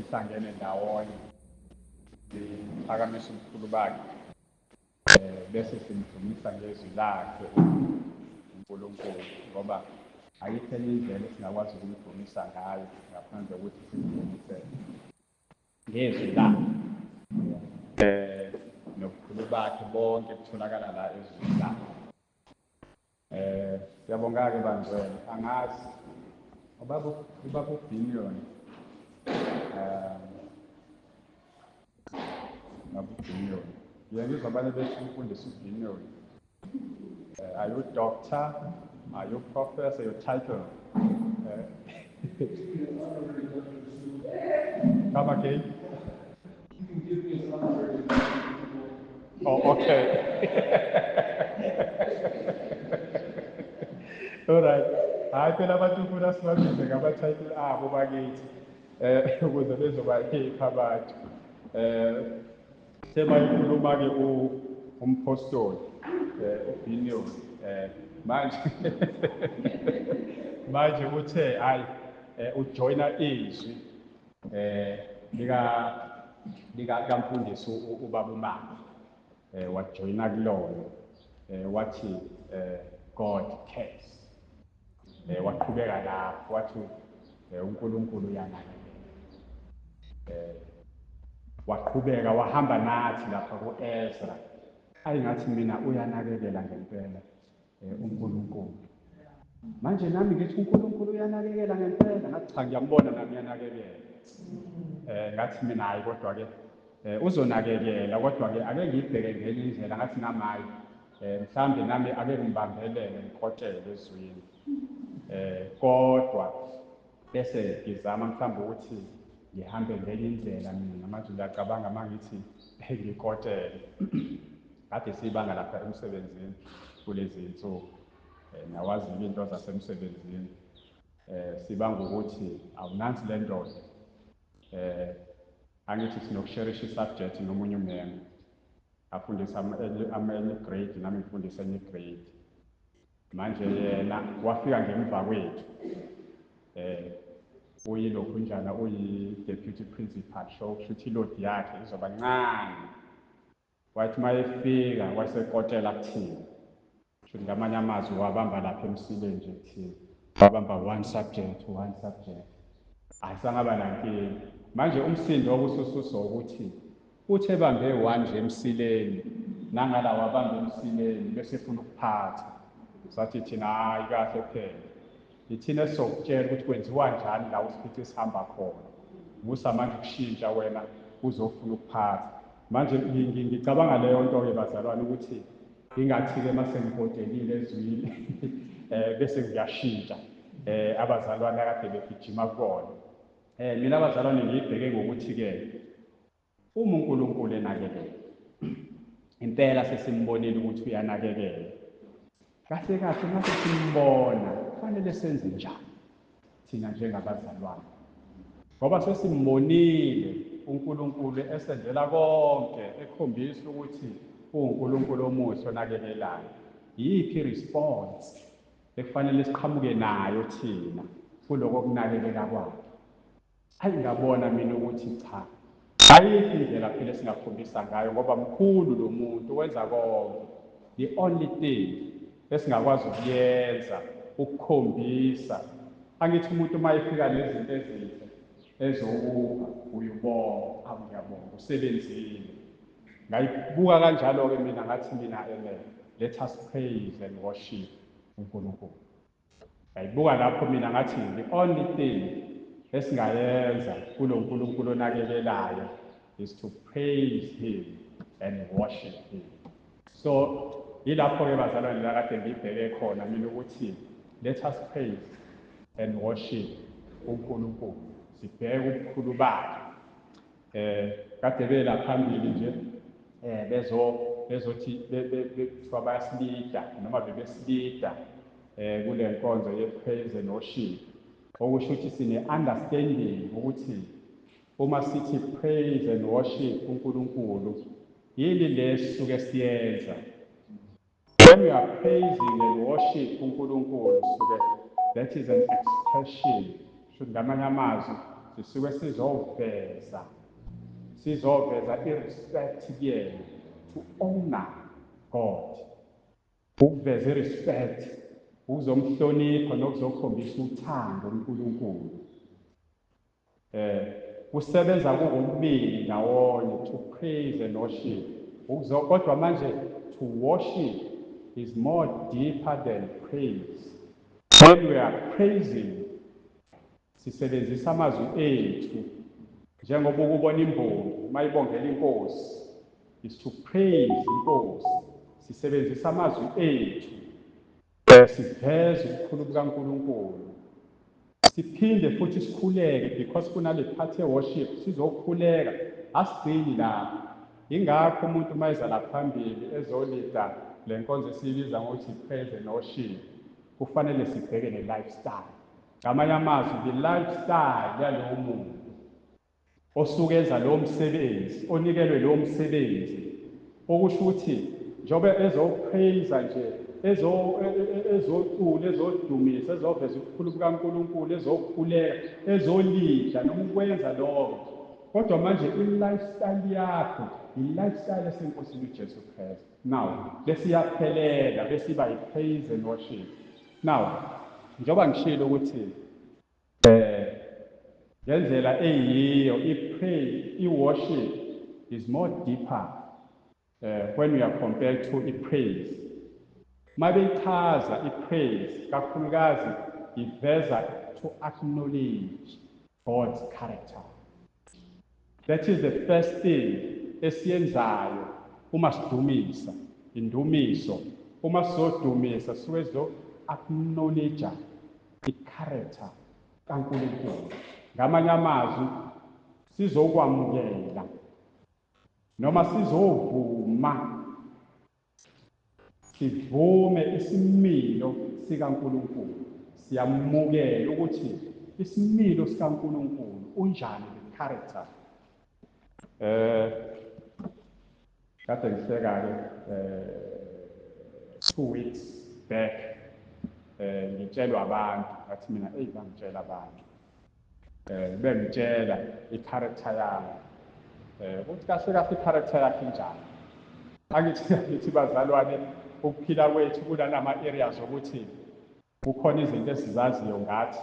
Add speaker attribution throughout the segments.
Speaker 1: sihlangene ndawonye siphakamisa ubukhulu bakhe bese simdumisa ngezwi lakhe uNkulunkulu ngoba ayikho enye indlela esingakwazi ukumdumisa ngayo ngaphandle kokuthi simdumise ngezwi lakhe nobukhulu bakhe bonke kutholakala la ezwini lakhe. Siyabonga-ke banjwele, angazi ubaba uBinion Ubinion ngiyangizwa abanye besho umfundisi uBinion. Are you doctor? Are you professor? Your title? Come again? Oh, okay. All right. Hayi phela abantu ufuna sibabize ngama-title abo bakithi ukuze bezobakhipha abantu. Semayikhuluma-ke umpostoli uBinion manje uthe hayi ujoyina izwi likamfundisi ubaba uMama wajoyina kulona wathi God cares. Waqhubeka lapho wathi uNkulunkulu uyanakekela. Waqhubeka wahamba nathi lapha ku-Ezra. Ayingathi mina uyanakekela ngempela uNkulunkulu. Manje nami ngithi uNkulunkulu uyanakekela ngempela, ngathi cha ngiyambona nami uyanakekela. Ngathi mina hayi kodwa-ke uzonakekela kodwa-ke ake ngiyibheke ngenye indlela ngathi nami hayi mhlawumbe nami ake ngibambelele ngikotshele ezwini. Kodwa bese ngizama mhlawumbe ukuthi ngihambe ngenye indlela mina manje ngiyacabanga mangithi ngikotshele. Kade sibanga lapha emsebenzini kulezi insuku nawazi into zasemsebenzini sibanga ukuthi awunansi le ndoda angithi sinokusharisha isubject nomunye umema afundisa ama-early grade nami ngifundisa enye grade. Manje yena wafika ngemva kwethu uyilokhunjana uyi-deputy principal show kusho ukuthi ilodi yakhe izoba ncane. Wathi uma efika wayesekotshela kuthina kusho ngamanye amazwi wabamba lapha emsileni nje kuthina wabamba one subject ayisangaba nankinga. Manje umsindo wokusususo ukuthi uthi ebambe one nje emsileni nangala wabamba emsileni bese efuna ukuphatha. Sathi thina hayi kahle kuphela ithina esizokutshela ukuthi kwenziwa njani la usifithi sihamba khona. Musa manje kushintsha wena uzofuna ukuphatha. Manje ngicabanga leyo nto-ke bazalwane ukuthi ingathi-ke mase ngikotelile ezwini bese ngiyashintsha abazalwane akade begijima kubona. Mina abazalwane ngiyibheke ngokuthi-ke uma uNkulunkulu enakekela impela sesimbonile ukuthi uyanakekela. Kahle kahle mase simbona kufanele senze njani thina njengabazalwane ngoba sesimbonile uNkulunkulu esenzela konke ekhombisa ukuthi uNkulunkulu omuhle onakekelayo. Yiphi response ekufanele siqhamuke nayo thina kuloko kunakekela kwakhe? Hayi ngabona mina ukuthi cha ayikho indlela phela singakhombisa ngayo ngoba mkhulu lo muntu wenza konke. The only thing esingakwazi ukuyenza ukukhombisa angithi umuntu uma efika nezinto ezinhle ezokupha uyibonga ngiyabonga usebenzile. Ngayibuka kanjalo-ke mina ngathi mina let us praise and worship uNkulunkulu. Ngayibuka lapho mina ngathi the only thing esingayenza kulo uNkulunkulu onakekelayo is to praise him and worship him. So yilapho-ke bazalwane la kade ngibheke khona mina ukuthi let us praise and worship uNkulunkulu. Sibheke ubukhulu bakhe. Kade bela phambili nje bezothi bethiwa bayasilida noma bebesilida kule nkonzo ye-praise and worship. Okusho ukuthi sine-understanding ukuthi uma sithi praise and worship uNkulunkulu yini lesisuke siyenza. When we are praising and worship uNkulunkulu suke that is an expression. Should ngamanye amazwi sisuke sizoveza i-respect kuyena, to honor God, ukuveza i-respect, ukuzomhlonipha nokuzokhombisa uthando uNkulunkulu. Kusebenza kokubili ndawonye, to praise and worship. Kodwa manje to worship is more deeper than praise. When we are praising, sisebenzisa amazwi ethu, njengoba ukubona imbongi mayibongela inkosi, is to praise inkosi. Sisebenzisa amazwi ethu, siveze ubukhulu bukaNkulunkulu. Siphinde futhi sikhuleke, because kunale part ye-worship sizokhuleka, asigcini la. Ingakho umuntu mayeza la phambili ezolida le nkonzo esiyibiza ngokuthi praise and worship, kufanele sibheke ne-lifestyle. Ngamanye amazwi, the lifestyle yalowo muntu osuke enza lowo msebenzi, onikelwe lowo msebenzi, okusho ukuthi njengoba ezopraise nje, ezocula, ezodumisa, ezoveza ubukhulu bukaNkulunkulu, ezokhuleka, ezolida noma ukwenza lokho, kodwa manje i-lifestyle yakho i-lifestyle esenkosini uJesu Kristu. Now lesiyaphelela bese iba yi-praise and worship. Now njengoba ngishilo ukuthi ngendlela eyiyo i-worship is more deeper when we are compared to i-praise. Mabeyichaza i-praise kakhulukazi iveza to acknowledge God's character. That is the first thing esiyenzayo uma sidumisa, indumiso. Uma sizodumisa siwezo acknowledge i-character kaNkulunkulu. Ngamanye amazwi sizokwamukela noma sizovuma, sivume isimilo sikaNkulunkulu, siyamukela ukuthi isimilo sikaNkulunkulu unjani le-character. Kade ngiseka-ke 2 weeks back, ngitshelwa abantu, ngathi mina bangitshela abantu, bengitshela i-character yami, ukuthi kahle kahle i-character yakhe injani. Angithi bazalwane, ukuphila kwethu kunalama-areas ukuthi kukhona izinto esizaziyo ngathi,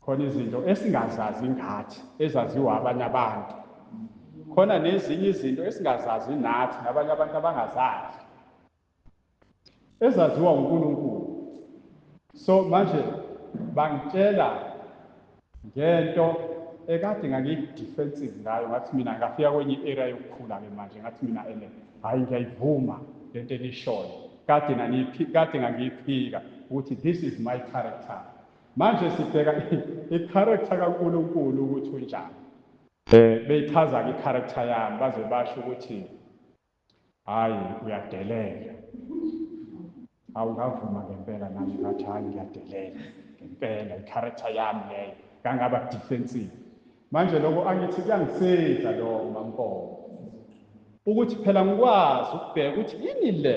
Speaker 1: khona izinto esingazazi ngathi, ezaziwa abanye abantu, khona nezinye izinto esingazazi nathi nabanye abantu abangazazi, ezaziwa uNkulunkulu. So manje bangitshela ngento ekade ngangiyi-defensive ngayo, ngathi mina ngafika kwenye i-area yokukhula-ke manje, ngathi mina hayi ngiyayivuma lento enishoyo, kade ngangiyiphika ukuthi this is my character. Manje sibheka i-character kaNkulunkulu ukuthi unjani. Beyichaza-ke i-character yami, baze basho ukuthi hayi uyadelela. Awungavuma ngempela, nami ngathi hayi ngiyadelela ngempela, i-character yami leyo, ngangaba defensive. Manje lokho angithi kuyangisiza lokho Mampondo, ukuthi phela ngikwazi ukubheka ukuthi yini le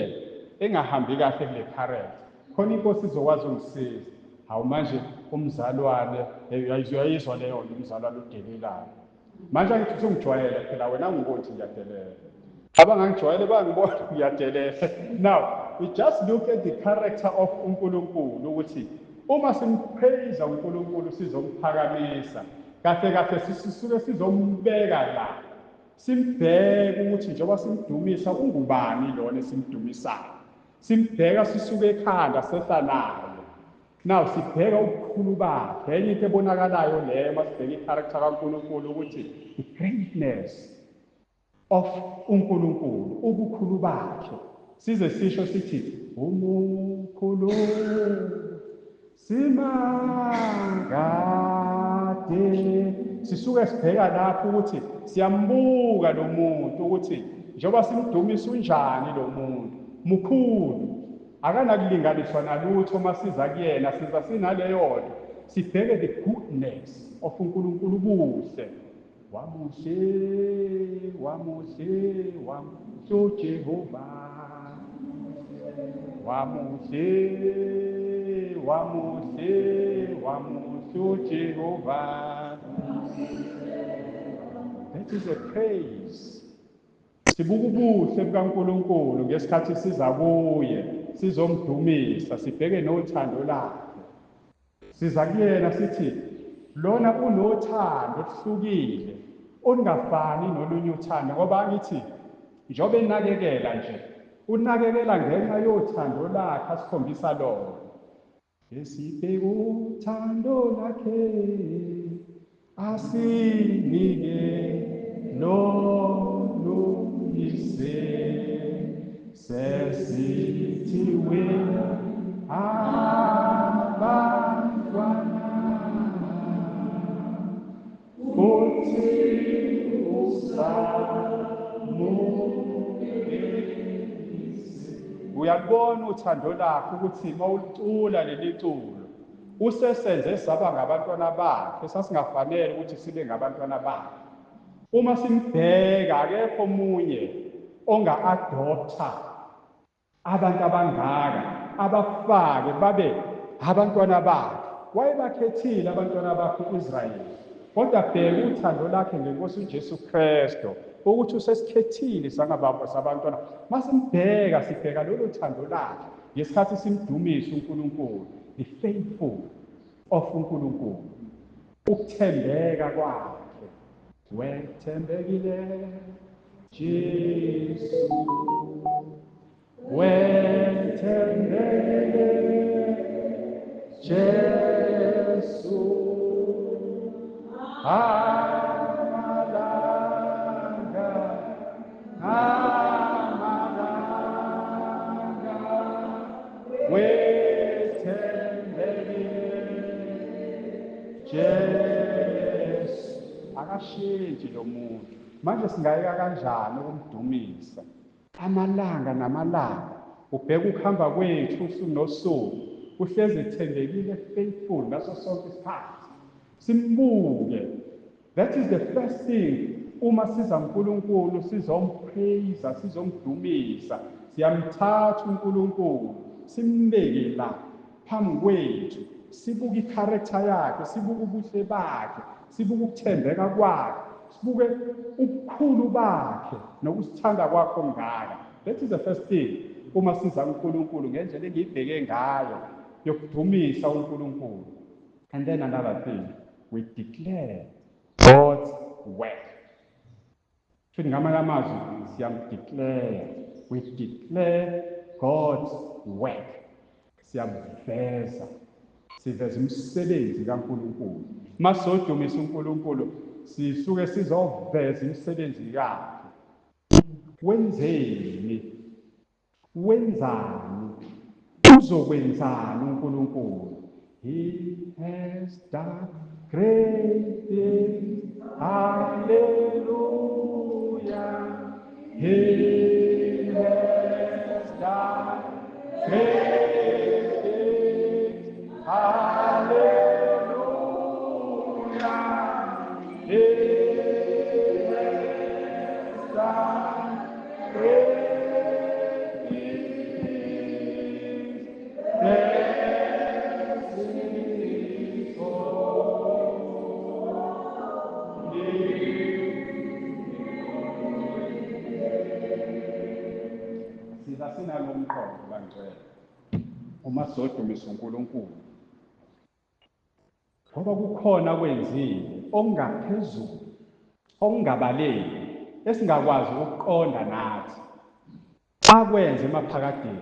Speaker 1: engahambi kahle kule character, khona inkosi izokwazi ungisiza. Hawu manje umzalwane uyayizwa leyo umzalwane odelelayo. Manje angithi usungijwayele phela, wena ngibona ukuthi ngiyadelela, abangangijwayele bangibona ngiyadelela. Now we just look at the character of uNkulunkulu, ukuthi uma simpraise uNkulunkulu sizomphakamisa, kahle kahle sisuke sizombeka la, simbheke ukuthi njengoba simdumisa ungubani lona esimdumisayo, simbheka sisuke ekhanda sehla nayo. Now sibheka ubukhulu bakhe, enye into ebonakalayo leyo masibheka i-character kaNkulunkulu ukuthi i-greatness of uNkulunkulu, ubukhulu bakhe. Size sisho sithi umukhulu simangade, sisuke sibheka lapho ukuthi siyambuka lo muntu ukuthi njengoba simdumisa unjani lo muntu, mukhulu, akanakulinganiswa nalutho. Masiza kuyena siza sinaleyo nto, sibheke the goodness of uNkulunkulu, ubuhle. Wamuhle, wamuhle, wamuhle uJehova, wamuhle, wamuhle, wamuhle uJehova, That is a praise. Sibuka ubuhle bukaNkulunkulu ngesikhathi siza kuye sizomdumisa sibheke nothando lakhe. Siza kuyena sithi lona unothando oluhlukile olungafani nolunye uthando ngoba ngithi njobe enakekela nje unakekela ngenxa yothando lakhe asikhombisa lona. Esibheke uthando lakhe asinike loluyise sesithi wena abantwana uthi usamukise. Uyabona uthando lakho ukuthi mawulicula leli culo usesenze saba ngabantwana bakhe sasingafanele ukuthi sibe ngabantwana bakhe. Uma simbheka akekho omunye onga-adoptha abantu abangaka abafake babe abantwana bakhe. Wayebakhethile abantwana bakhe u-Israyeli, kodwa bheka uthando lakhe ngeNkosi uJesu Kristu ukuthi usesikhethile sabantwana. Masimbheka sibheka lolu thando lakhe ngesikhathi simdumisa uNkulunkulu, the faithful of uNkulunkulu, ukuthembeka kwakhe. Wethembekile Jesu, wethembekile Jesu, amalanga wethembekile Jesu. Akashintshi lo muntu. Manje singayeka kanjani ukumdumisa? Amalanga namalanga ubheka ukuhamba kwethu usuku nosuku uhlezi ethembekile, faithful ngaso sonke isikhathi. Simbuke. That is the first thing. Uma siza uNkulunkulu sizompraise, sizomdumisa, siyamthatha uNkulunkulu simbeke la phambi kwethu, sibuke i-character yakhe, sibuke ubuhle bakhe, sibuke ukuthembeka kwakhe, sibuke ubukhulu bakhe nokusithanda kwakhe ongaka. That is the first thing. Uma siza uNkulunkulu ngendlela engiyibheke ngayo yokudumisa uNkulunkulu. And then another thing, we declare God's work. Futhi ngamanye amazwi siyamdeclare, we declare God's work. Siyamveza, siveza umsebenzi kaNkulunkulu. Masodumisa uNkulunkulu sisuke sizoveza imisebenzi yakhe. Wenzeni? Wenzani? Uzokwenzani uNkulunkulu? He has done great things. Hallelujah. He has done great things. Hallelujah. He has done great sinalomqondo bangcwele uma sodumisa uNkulunkulu ngoba kukhona kwenzile okungaphezulu okungabaleki esingakwazi ukuqonda nathi akwenze emaphakadeni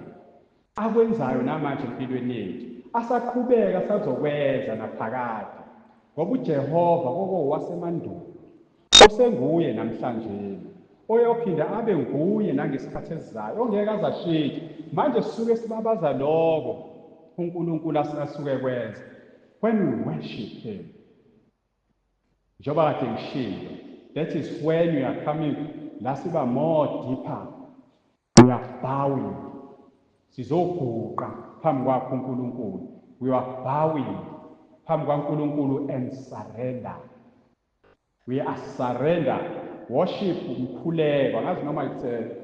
Speaker 1: akwenzayo namanje empilweni yethu asaqhubeka sazokwenza naphakade ngoba uJehova wasemandulo osenguye namhlanje oyophinda abe nguye nangesikhathi esizayo ongeke azashintshe. Manje sisuke sibabaza lokho uNkulunkulu asuke kwenza when we worship him. Njengoba kade ngishilo, that is when we are coming la siba more deeper, we are bowing, sizoguqa phambi kwakho uNkulunkulu, we are bowing phambi kwaNkulunkulu and surrender. We are surrender. Worship umkhuleko, angazi noma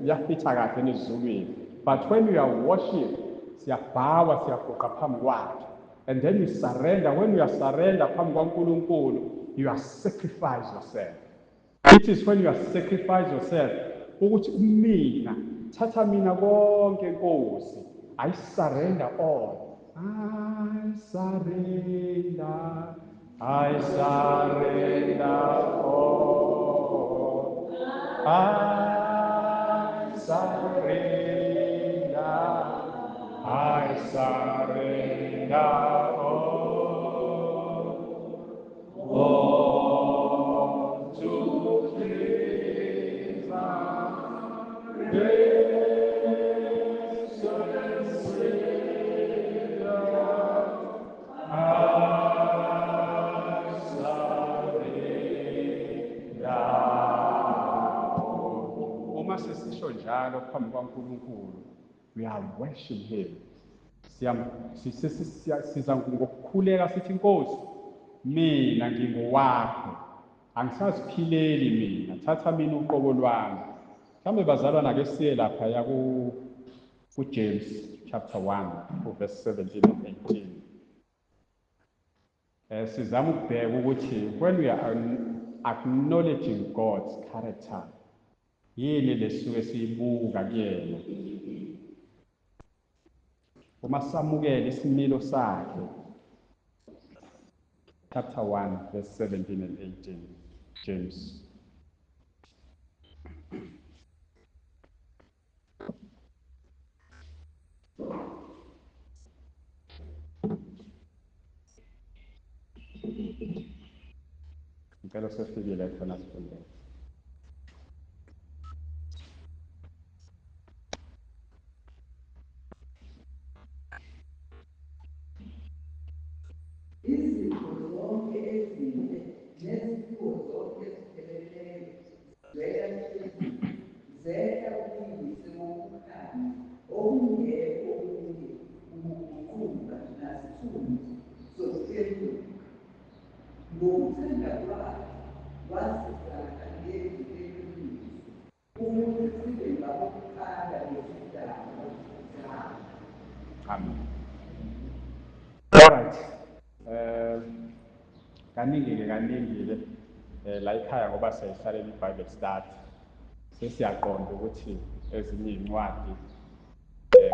Speaker 1: iyafitha kahle nezizulwini, but when we are worship siyabhawa siyaguqa phambi kwakhe, and then we surrender. When we are surrender phambi kwaNkulunkulu you are sacrifice yourself. It is when you are sacrifice yourself ukuthi mina thatha mina konke Nkosi. I surrender all. I surrender all. I surrender all to please my gracious Savior. I surrender. Uma sesisho njalo phambi kwaNkulunkulu, we are worshiping him. Siza ngokukhuleka sithi Nkosi, mina ngingowakho, angisaziphileli mina, thatha mina uqobo lwami. Mhlawumbe bazalwana ake siye laphaya kuJames chapter 1 verse 17 and 18. Sizama ukubheka ukuthi when we are acknowledging God's character, yini lesuke siyibuka kuyena. Uma samukela isimilo sakhe, chapter 1 verse 17 and 18, James. Ngicela sifikile khona sifundele.
Speaker 2: Izipho zonke ezinhle neziphiwo zonke ezipheleleyo zehla kuyise wokukhanya okungekho okunye ukuguquka nasithunzi sokuphenduka. Ngokuthanda kwakhe wasifaka ngezinto eziningi ukuthi sibe ngabokuqala nezidalwa zakhe.
Speaker 1: Amen. Alright. Kaningi-ke la ekhaya ngoba siyayihlalela iBible study, sesiyaqonda ukuthi ezinye iy'ncwadi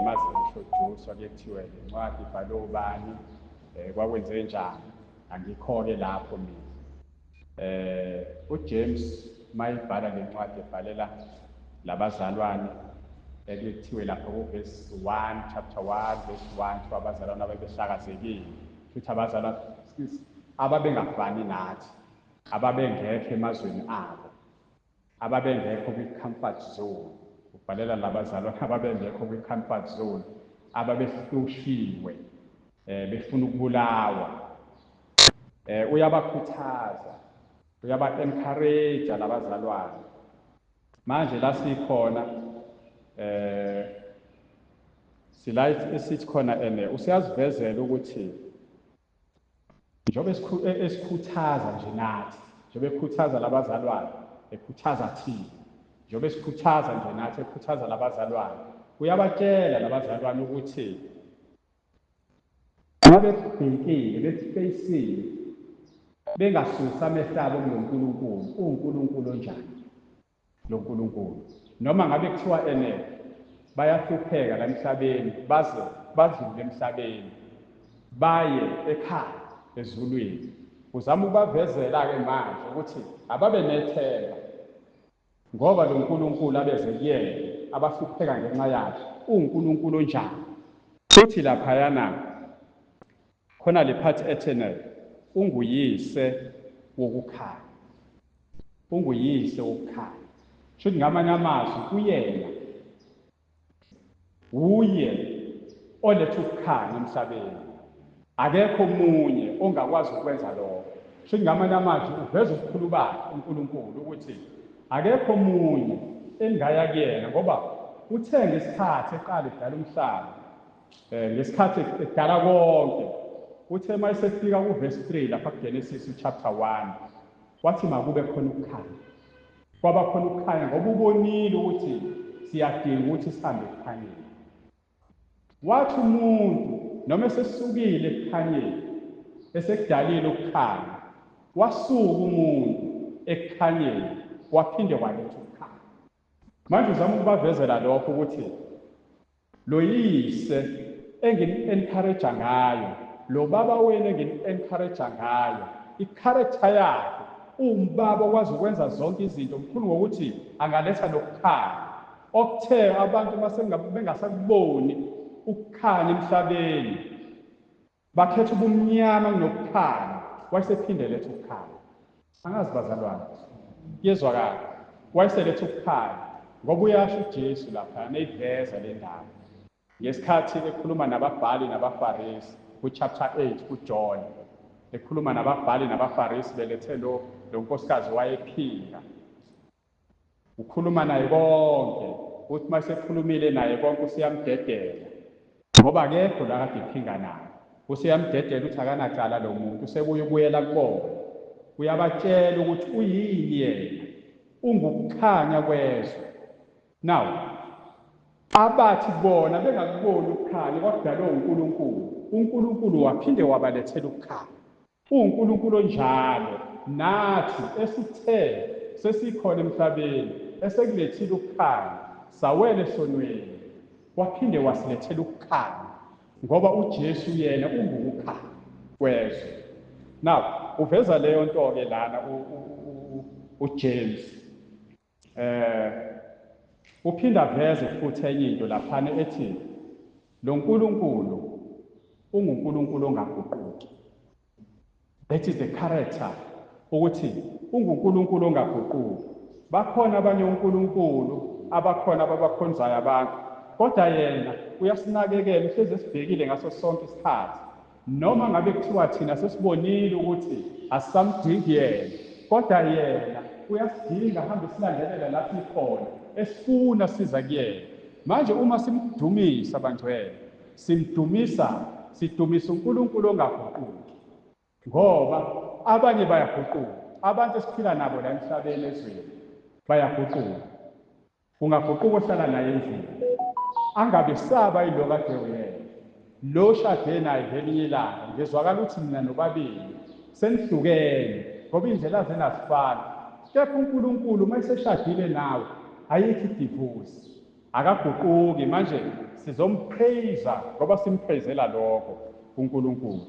Speaker 1: mazi-introduce-wa kuye kuthiwe le ncwadi ibhalwe ubani, kwakwenze njani. Angikho-ke lapho mina. uJames mayibhala le ncwadi ebhalela labazalwane ekuthiwe lapho kuverse 1 chapter 1 verse 1 kuthiwa abazalwane ababehlakazekile, futhi abazalwane ababengafani nathi, ababengekho emazweni abo, ababengekho kwi-comfort zone. Ubhalela labazalwane ababengekho kwi-comfort zone, ababehloshiwe, befuna ukubulawa. Uyabakhuthaza, uyaba-encourage labazalwane. Manje la sikhona sila esithi khona usiyazivezela ukuthi njengoba esikhuthaza nje nathi, njengoba ekhuthaza labazalwane, ekhuthaza thina, njengoba esikhuthaza nje nathi, ekhuthaza labazalwane, uyabatshela labazalwane ukuthi uma bebhekile, befacile, bengasusa amehlo abo kuNkulunkulu, uNkulunkulu onjani lo Nkulunkulu. Noma ngabe kuthiwa bayahlupheka la emhlabeni, badlule emhlabeni, baye ekhaya ezulwini. Uzama ukubavezela-ke manje ukuthi ababe nethemba, ngoba lo Nkulunkulu abeze kuyena, abahlupheka ngenxa yakhe, uNkulunkulu onjani. Futhi laphayana khona le part eternal, unguyise wokukhanya, unguyise wokukhanya. Shothi ngamanye amazwi kuyena, uye oletha ukukhanya emhlabeni, akekho omunye ongakwazi ukwenza lokho. Shothi ngamanye amazwi uveza ubukhulu bakhe uNkulunkulu ukuthi akekho omunye engaya kuyena, ngoba uthe ngesikhathi eqala edala umhlaba, ngesikhathi edala konke, uthe uma esefika kuverse 3 lapha kuGenesis chapter 1, wathi makube khona ukukhanya. Kwaba khona ukukhanya ngoba ubonile ukuthi siyadinga ukuthi sihambe ekukhanyeni. Wathi umuntu noma esesukile ekukhanyeni, esekudalile ukukhanya, wasuka umuntu ekukhanyeni waphinde waletha ukukhanya. Manje uzama ukubavezela lokho ukuthi lo yise engini-encourage ngayo, lo baba wena engini-encourage ngayo, i-character yakhe umbaba okwazi ukwenza zonke izinto, mkhulu ngokuthi angaletha nokukhanya okuthe abantu bengasakuboni ukukhanya emhlabeni, bakhetha ubumnyama kunokukhanya, wayesephinde letha ukukhanya. Angazi bazalwane, kuyezwakala, wayeseletha ukukhanya ngoba uyasho uJesu lapha neyiveza le ndaba ngesikhathi ekhuluma nababhali nabafarisi ku-chapter 8 kuJohn, ekhuluma nababhali nabafarisi belethe lo nkosikazi wayephila, ukhuluma naye konke, uthi uma sekhulumile naye konke useyamdedela ngoba akekho la kade iphinga naye, useyamdedela uthi akanacala lo muntu, usebuye ubuyela kubona, uyabatshela ukuthi uyini yena, ungukukhanya kwezwe. Now abathi bona bengakuboni ukukhanya kwadalwe uNkulunkulu, uNkulunkulu waphinde wabalethela ukukhanya. uNkulunkulu onjalo nathi esithe sesikhona emhlabeni esekulethile ukukhanya, sawela esonweni, waphinde wasilethela ukukhanya ngoba uJesu yena ungukukhanya kwezwe. Now uveza leyo nto-ke lana uJames uphinda veze futhi enye into laphana ethi lo nkulunkulu ungunkulunkulu ongaguquki. That is the character ukuthi ungunkulunkulu ongaguquki. Bakhona abanye unkulunkulu abakhona ababakhonzayo abantu, kodwa yena uyasinakekela, uhlezi esibhekile ngaso sonke isikhathi. Noma ngabe kuthiwa thina sesibonile ukuthi asisamdingi yena, kodwa yena uyasidinga ahambe silandelela lapho ikhona, esifuna siza kuyena. Manje uma simdumisa bangcwele, sidumisa uNkulunkulu ongaguquki, ngoba abanye bayaguquka. Abantu esiphila nabo la emhlabeni ezweni bayaguquka. Ungaguquka ohlala naye endlini, angabe saba yilo kade uyena, lo shade naye ngelinye ilanga, ngizwakala ukuthi mina nobabili senihlukene ngoba indlela zena azifani. Kepha uNkulunkulu uma eseshadile nawe ayikho idivorce, akaguquki. Manje sizompraise ngoba simpraisela lokho uNkulunkulu.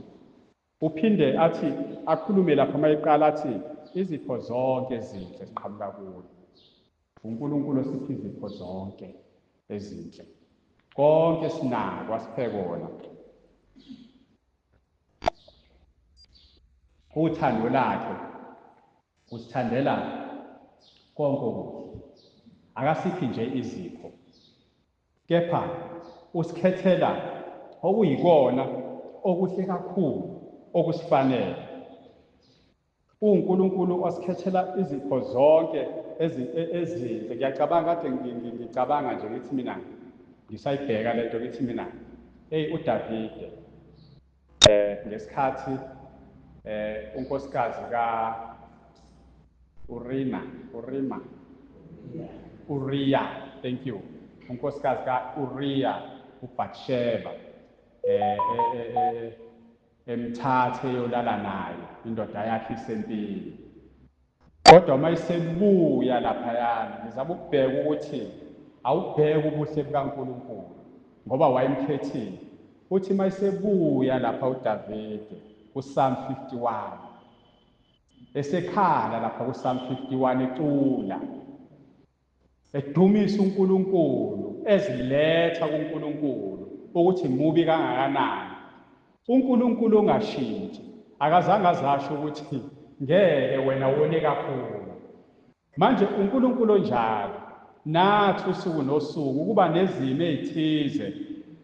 Speaker 1: Uphinde athi akhulume lapha mayeqala athi izipho zonke ezinhle ziqhamuka kuye. uNkulunkulu osipha izipho zonke ezinhle, konke sinako asiphe kona. Uthando lakhe usithandela konke okuhle, akasiphi nje izipho, kepha usikhethela okuyikona okuhle kakhulu okusifanele. uNkulunkulu osikhethela izipho zonke ezinhle. Ngiyacabanga kade ngicabanga nje ngithi mina ngisayibheka lento ngithi mina uDavide ngesikhathi unkosikazi Uriya, thank you, unkosikazi Uriya uBathsheba emthathe yolala naye indoda yakhe isempini. Kodwa uma isebuya laphayana ngizama ukubheka ukuthi awubheke ubuhle bukaNkulunkulu ngoba wayemkhethile. Uthi uma isebuya lapha uDavide kuPsalm 51, esekhala lapha kuPsalm 51 ecula, edumisa uNkulunkulu, eziletha kuNkulunkulu ukuthi mubi kangakanani. uNkulunkulu ongashintshi, akazange azasho ukuthi ngeke wena wone kakhulu. Manje uNkulunkulu onjalo nathi usuku nosuku kuba nezimo ezithize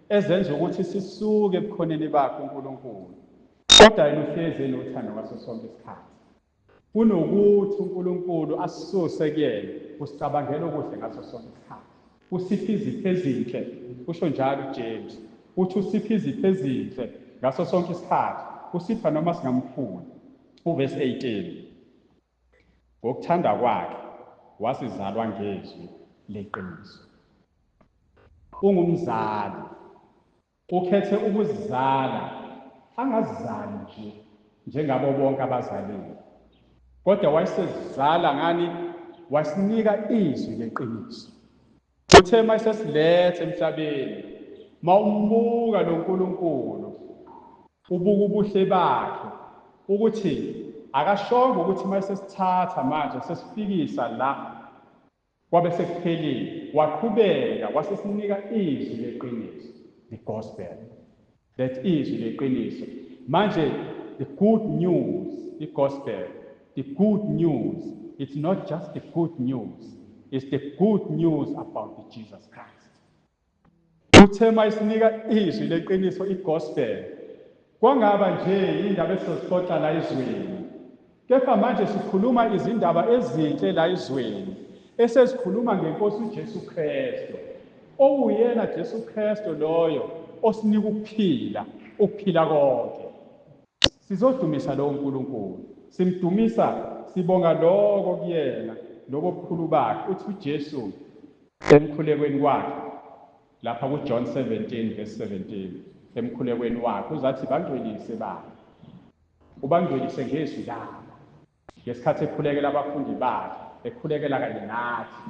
Speaker 1: ezenza ukuthi sisuke ebukhoneni bakhe uNkulunkulu, kodwa yena uhlezi enothando ngaso sonke isikhathi. Kunokuthi uNkulunkulu asisuse kuyena, usicabangela okuhle ngaso sonke isikhathi, usipha izipho ezinhle, kusho njalo uJames, uthi usipha izipho ezinhle ngaso sonke isikhathi, usipha noma singamfuni. Uvesi 18, ngokuthanda kwakhe wasizalwa ngezwi leqiniso. Ungumzali, ukhethe ukuzizala, angazizali nje njengabo bonke abazalile, kodwa wayesezala ngani, wasinika izwi leqiniso. Uthe mayesesilethe emhlabeni, mawumbuka lo nkulunkulu, ubuka ubuhle bakhe, ukuthi akashongo ukuthi mayesesithatha manje sesifikisa la kwabe sekuphelile, waqhubeka wasesinika izwi leqiniso, the gospel. That izwi leqiniso. Manje the good news, the gospel, the good news, it's not just the good news, it's the good news about the Jesus Christ. Uthe mayesinika izwi leqiniso, i-gospel, kwangaba nje indaba esizixoxa la ezweni, kepha manje sikhuluma izindaba ezinhle la ezweni, esesikhuluma ngenkosi uJesu Kristu, owuyena Jesu Kristu loyo osinika ukuphila konke. Sizodumisa lowo nkulunkulu, simdumisa, sibonga lokho kuyena, lokho bukhulu bakhe. Uthi uJesu emkhulekweni wakhe lapha kuJohn 17 verse 17, emkhulekweni wakhe uzathi bangcwelise baba, ubangcwelise ngezwi labo. Ngesikhathi ekhulekela abafundi bakhe, ekhulekela kanye nathi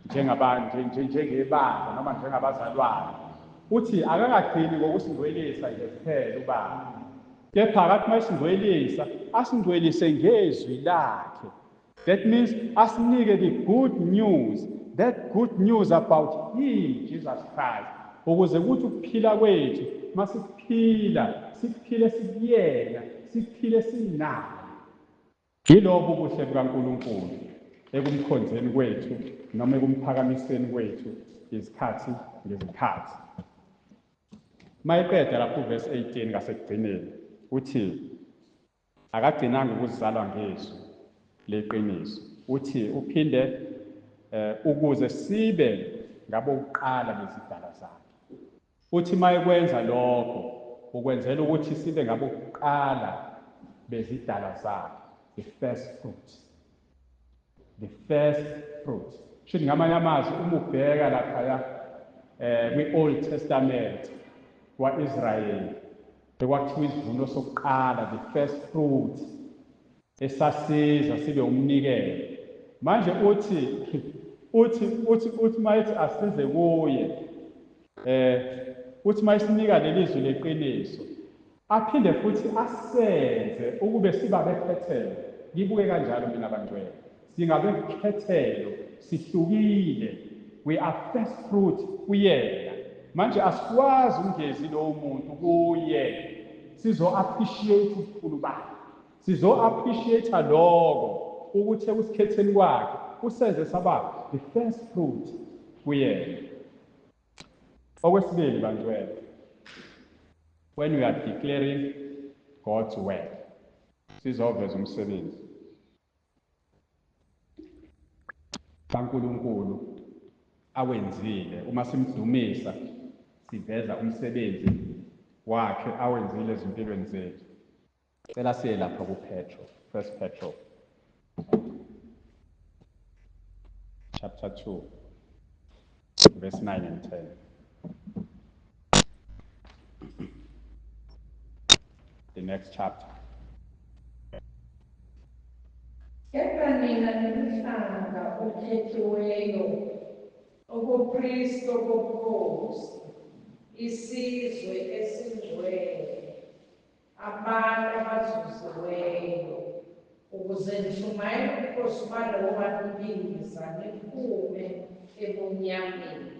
Speaker 1: njengebandla noma njengabazalwane, uthi akangagcini ngokusingcwelisa nje kuphela ubaba, kepha akathi mayesingcwelisa asingcwelise ngezwi lakhe. That means asinike the good news, that good news about him, Jesus Christ, ukuze kuthi ukuphila kwethu masiphila, siphile sikuyena, siphile sinaye. Yilobo ubuhle bukaNkulunkulu ekumkhonzeni kwethu noma ekumphakamiseni kwethu izikhathi ngezikhathi. Mayeqeda lapho verse 18 ngasekugcineni uthi akagcinanga ukuzalwa ngezwi leqiniso, uthi uphinde ukuze sibe ngabo uqala bezidalwa zakhe. Uthi mayekwenza lokho ukwenzela ukuthi sibe ngabo uqala bezidalwa zakhe, the first fruit. The first fruit. Should ngamanye amazwi uma ubheka lapha kwi-Old Testament kwa-Israyeli bekwakuthiwa isivuno sokuqala, the first fruit, esasiza sibe umnikelo. Manje uthi mayethi asize kuye, uthi mayesinika leli zwi leqiniso, aphinde futhi asenze ukube sibabekhethelo. Ngibuke kanjalo mina bantwana, singabekhethelo, sihlukile, we are first fruit kuyena. Manje asikwazi ungezi lowo muntu kuye, sizo-appreciate ubukhulu bakhe, sizo-appreciate lokho ukuthi ekusikhetheni kwakhe usenze saba the first fruit kuyena. Okwesibili bantwana, when we are declaring God's word, sizoveza umsebenzi kaNkulunkulu awenzile. Uma simdumisa siveza umsebenzi wakhe awenzile ezimpilweni zethu. Cela siye lapha kuPetro, 1 Petro chapter 2 verse 9 and 10. The next chapter.
Speaker 3: Kepha nina nimhlanga okhethiweyo, obupristi obukhosi, isizwe esingcwele, abantu abazuziweyo, ukuze nishumayele ubukhosi balowo wanibiza niphume ebumnyameni,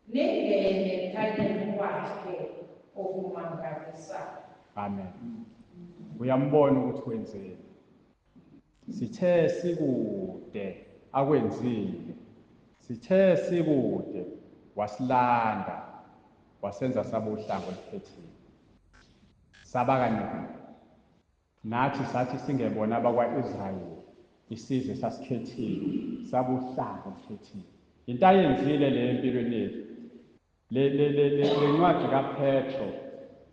Speaker 3: ningene ekhanyeni kwakhe okumangalisayo.
Speaker 1: Amen. Uyambona ukuthi wenzeni. Sithe sikude akwenzile. Sithe sikude wasilanda, wasenza sabo uhlanga olukhethile. Saba kaningi. Nathi sathi singebona abakwa-Israyeli, isizwe sasikhethile, saba uhlanga olukhethile. Into ayenzile le empilweni yethu. Le ncwadi kaPetro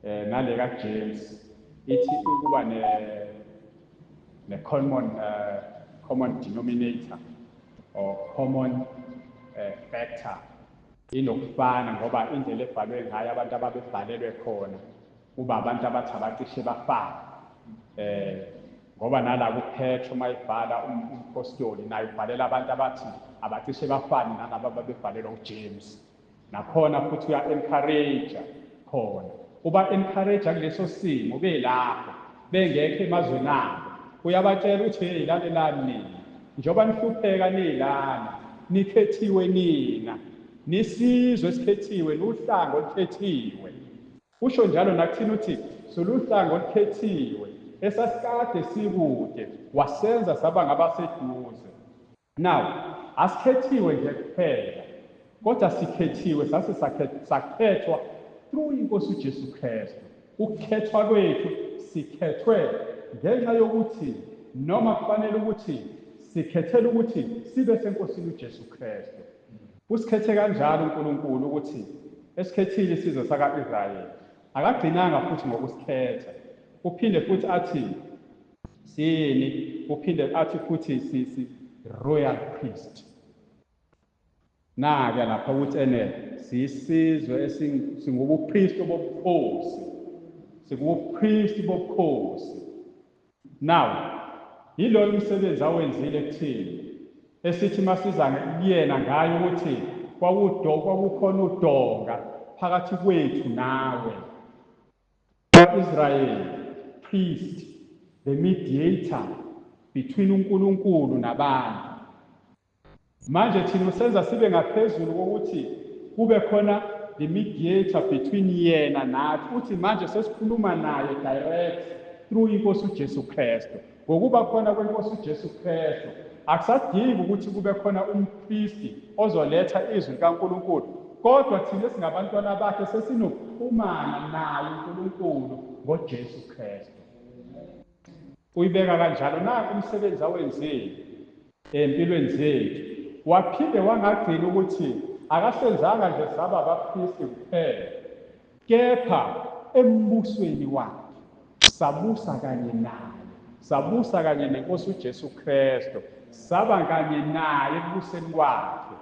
Speaker 1: nale kaJames ithi ukuba common denominator or common factor inokufana, ngoba indlela ebhalwe ngayo abantu ababebhalelwe khona kuba abantu abathi abacishe bafana ngoba nala kuPetro mayibhala umpostoli naye ubhalela abantu abacishe bafani nalabo babebhalelwa uJames. Nakhona futhi uya-encourage khona. Uba-encourage kuleso simo belapho, bengekho emazweni abo. Uyabatshela ukuthi hey lalelani nina. Njengoba nihlupheka nilana, nikhethiwe nina. Nisizwe esikhethiwe, nuhlanga olukhethiwe. Usho njalo nakuthina uthi soluhlanga olukhethiwe esasikade sikude wasenza saba ngabaseduze. Now asikhethiwe nje kuphela kodwa sikhethiwe sakhethwa through inkosi uJesu Kristu. Ukukhethwa kwethu sikhethwe ngenxa yokuthi noma kufanele ukuthi sikhethele ukuthi sibe senkosini uJesu Kristu. Usikhethe kanjalo uNkulunkulu ukuthi esikhethile isizwe saka-Israyeli. Akagcinanga futhi ngokusikhetha. Uphinde futhi athi sini, uphinde athi futhi royal priest. Na-ke lapha ukuthi siyisizwe singubupristi bobukhosi. Singubupristi bobukhosi. Now, yilolu msebenzi awenzile kuthini. Esithi masiza kuyena ngayo ukuthi kwakukhona udonga phakathi kwethu nawe. Israel, priest, the mediator between uNkulunkulu nabantu. Manje thina usenza sibe ngaphezulu kokuthi kube khona the mediator between yena nathi. Uthi manje sesikhuluma naye direct through inkosi uJesu Kristu. Ngokuba khona kwenkosi uJesu Kristu, akusadingi ukuthi kube khona umpristi ozoletha izwi likaNkulunkulu. Kodwa thina singabantwana bakhe sesinokuxhumana naye uNkulunkulu ngoJesu Kristu. Uyibeka kanjalo nanku umsebenzi awenzile empilweni zethu. Waphinde wangagcina ukuthi akasenzanga nje saba abapristi kuphela, kepha embusweni wakhe sabusa kanye naye, sabusa kanye nenkosi uJesu Kristu, saba kanye naye ekubuseni kwakhe.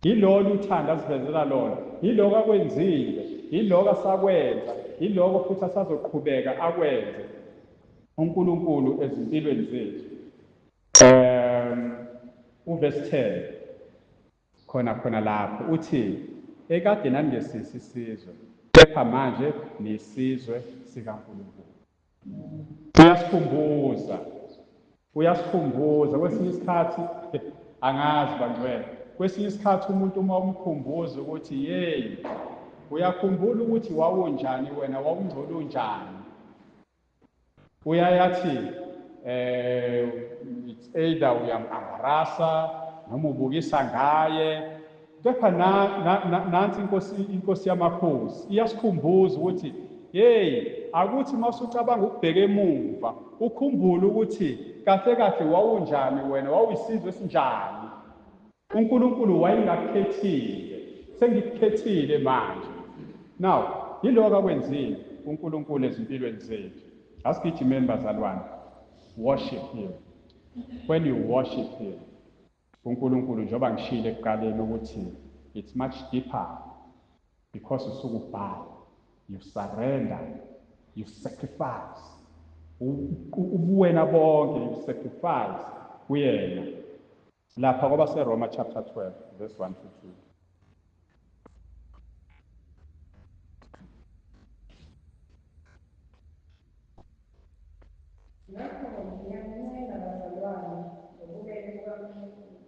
Speaker 1: Yilolo uthanda asivezela lona, yiloko akwenzile, yiloko asakwenza, yiloko futhi asazoqhubeka akwenze uNkulunkulu ezimpilweni zethu. Uverse 10 khona lapho uthi ekade nangesisi isizwe kepha manje nisizwe sikaNkulunkulu. Uyasikhumbuza kwesinye isikhathi angazi bangcwele. Kwesinye isikhathi umuntu uma umkhumbuza ukuthi hey uyakhumbula ukuthi wawunjani wena, wawungcola unjani. Uyayathi it's either uyamambarasa noma ubukisa ngaye. Kepha nansi inkosi yamakhosi iyasikhumbuza ukuthi hey akuthi masucabanga ukubheka emuva ukhumbule ukuthi kahle kahle wawunjani wena, wawuyisizwe esinjani. uNkulunkulu wayengakukhethile, sengikukhethile manje. Now yiloko akwenzile uNkulunkulu ezimpilweni zethu. Asigijimeni bazalwane, worship him. When you worship him, uNkulunkulu njengoba ngishilo ekuqaleni ukuthi it's much deeper because usukubhala, you surrender, you sacrifice. Ubuwena bonke you sacrifice kuyena. Lapha ngoba seRoma chapter 12 verse 1 to 2.
Speaker 3: Lapho ngiyancela bazalwane ngobubele bukaNkulunkulu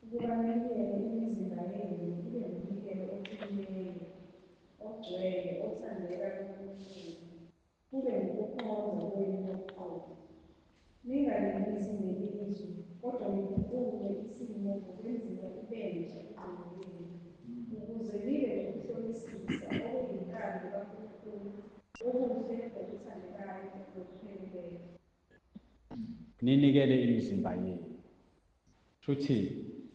Speaker 3: ukuba nikele imizimba yenu kube umnikelo oqinileyo, ogcwele, othandeka kuNkulunkulu, kube ukukhonza kwenu okuqotho. Ningalibisi ngelizwi, kodwa niguquke isimo ngokwenziwa ibentsha egcinekeni, ukuze nibe nokuhlolisisa okuyinkani kaNkulunkulu, okuhle, okuthandekayo, nokupheleleyo.
Speaker 1: Ninikele imizimba yenu. Futhi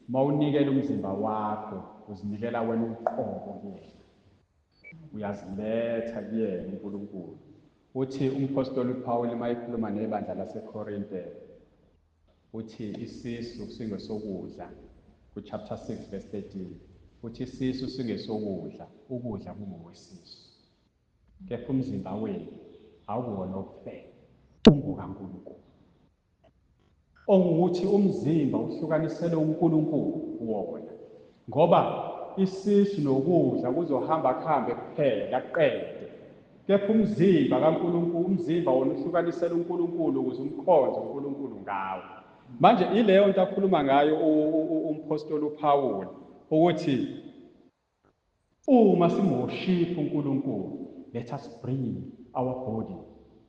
Speaker 1: mawunikele umzimba wakho uzinikela wena uqobo kuyena. Uyaziletha kuyena uNkulunkulu. Uthi umpostoli uPaul mayikhuluma nebandla laseKorinte uthi isisu singesokudla ku chapter 6 verse 13. Uthi isisu singesokudla, ukudla kungowesisu. Kepha umzimba wenu awuwona okuphela, ungokaNkulunkulu. okuwukuthi umzimba uhlukaniselwe uNkulunkulu wona, ngoba isisu nokudla kuzohamba kuhambe kuphela kuqede, kepha umzimba kaNkulunkulu, umzimba wona uhlukaniselwe uNkulunkulu ukuze umkhonze uNkulunkulu ngawo. Manje ileyo nto akhuluma ngayo umpostoli uPawuli ukuthi uma simworship uNkulunkulu, let us bring our body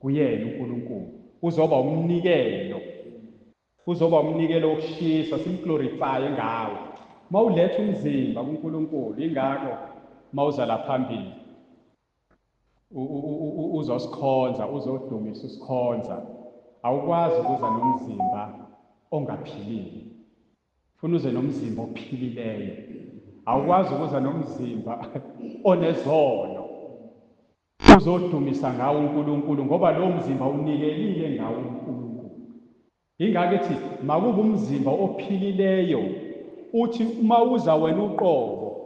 Speaker 1: kuyena uNkulunkulu, uzoba umnikelo, uzoba umnikelo wokushisa, simglorifye ngawo. Mawuletha umzimba kuNkulunkulu, ingakho mawuza la phambili uzosikhonza, uzodumisa usikhonza, awukwazi ukuza nomzimba ongaphilile, ufuna uze nomzimba ophilileyo. Awukwazi ukuza nomzimba onezono uzodumisa ngawo uNkulunkulu, ngoba lowo mzimba unikelile ngawo uNkulunkulu. Ingakho ethi makube umzimba ophilileyo, uthi uma uza wena uqobo